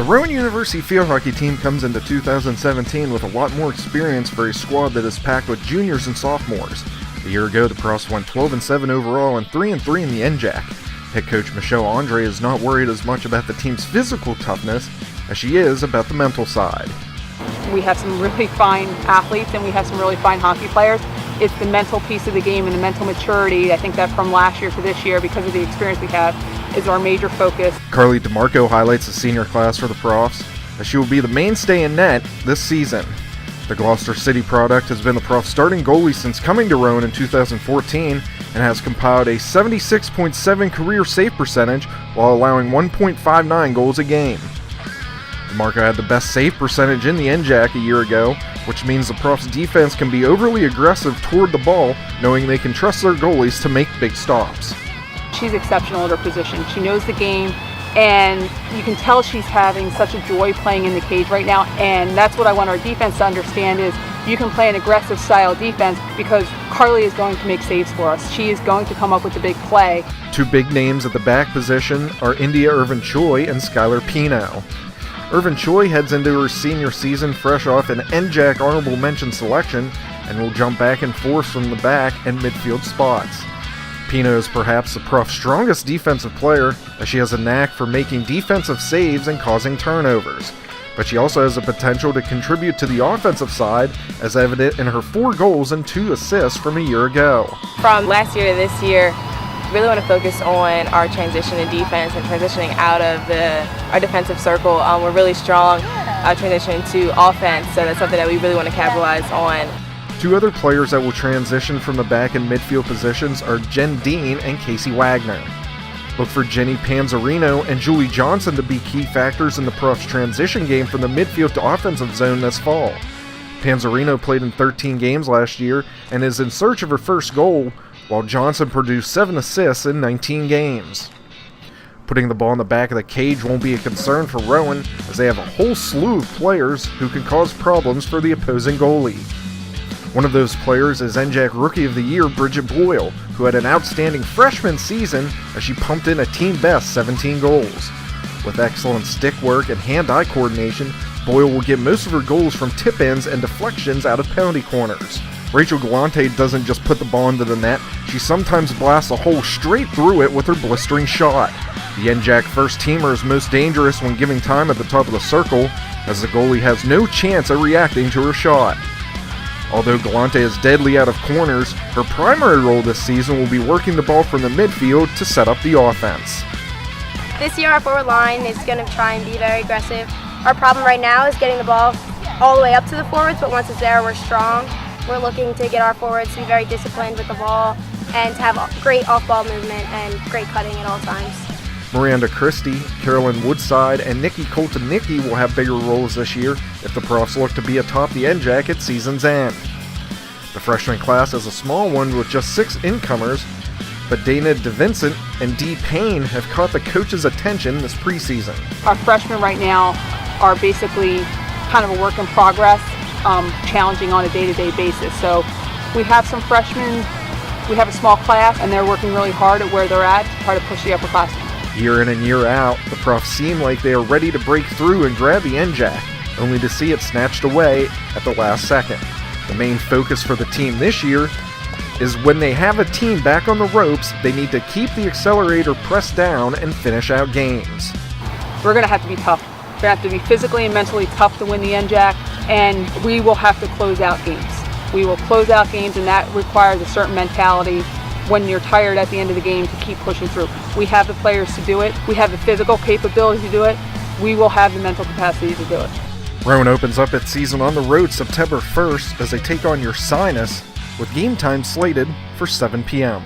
Rowan University field hockey team comes into 2017 with a lot more experience for a squad that is packed with juniors and sophomores. A year ago, the Profs went 12-7 overall and 3-3 in the NJAC. Head coach Michelle Andre is not worried as much about the team's physical toughness as she is about the mental side. We have some really fine athletes and we have some really fine hockey players. It's the mental piece of the game and the mental maturity. I think that from last year to this year, because of the experience we have, is our major focus. Carly DeMarco highlights the senior class for the Profs, as she will be the mainstay in net this season. The Gloucester City product has been the Profs' starting goalie since coming to Rowan in 2014 and has compiled a 76.7 career save percentage while allowing 1.59 goals a game. DeMarco had the best save percentage in the NJAC a year ago, which means the Profs' defense can be overly aggressive toward the ball, knowing they can trust their goalies to make big stops. She's exceptional at her position. She knows the game, and you can tell she's having such a joy playing in the cage right now, and that's what I want our defense to understand is you can play an aggressive style defense because Carly is going to make saves for us. She is going to come up with the big play. Two big names at the back position are India Irvin Choi and Skylar Pino. Irvin Choi heads into her senior season fresh off an NJAC honorable mention selection and will jump back and forth from the back and midfield spots. Pino is perhaps the Prof's strongest defensive player, as she has a knack for making defensive saves and causing turnovers. But she also has the potential to contribute to the offensive side, as evident in her 4 goals and 2 assists from a year ago. From last year to this year, really want to focus on our transition in defense and transitioning out of our defensive circle. We're really strong transitioning to offense, so that's something that we really want to capitalize on. 2 other players that will transition from the back and midfield positions are Jen Dean and Casey Wagner. Look for Jenny Panzarino and Julie Johnson to be key factors in the Profs' transition game from the midfield to offensive zone this fall. Panzarino played in 13 games last year and is in search of her first goal, while Johnson produced 7 assists in 19 games. Putting the ball in the back of the cage won't be a concern for Rowan, as they have a whole slew of players who can cause problems for the opposing goalie. One of those players is NJAC Rookie of the Year Bridget Boyle, who had an outstanding freshman season as she pumped in a team-best 17 goals. With excellent stick work and hand-eye coordination, Boyle will get most of her goals from tip-ins and deflections out of penalty corners. Rachel Galante doesn't just put the ball into the net, she sometimes blasts a hole straight through it with her blistering shot. The NJAC first-teamer is most dangerous when giving time at the top of the circle, as the goalie has no chance at reacting to her shot. Although Galante is deadly out of corners, her primary role this season will be working the ball from the midfield to set up the offense. This year our forward line is going to try and be very aggressive. Our problem right now is getting the ball all the way up to the forwards, but once it's there we're strong. We're looking to get our forwards to be very disciplined with the ball and to have great off-ball movement and great cutting at all times. Miranda Christie, Carolyn Woodside, and Nikki Colton-Nicky will have bigger roles this year if the Profs look to be atop the NJAC at season's end. The freshman class is a small one with just 6 incomers, but Dana DeVincent and Dee Payne have caught the coach's attention this preseason. Our freshmen right now are basically kind of a work in progress, challenging on a day-to-day basis. So we have some freshmen, we have a small class, and they're working really hard at where they're at to try to push the upperclassmen. Year in and year out, the Profs seem like they are ready to break through and grab the NJAC, only to see it snatched away at the last second. The main focus for the team this year is when they have a team back on the ropes, they need to keep the accelerator pressed down and finish out games. We're going to have to be tough. We're going to have to be physically and mentally tough to win the NJAC, and we will have to close out games. We will close out games, and that requires a certain mentality when you're tired at the end of the game to keep pushing through. We have the players to do it. We have the physical capability to do it. We will have the mental capacity to do it. Rowan opens up its season on the road September 1st as they take on your Sinus, with game time slated for 7 p.m.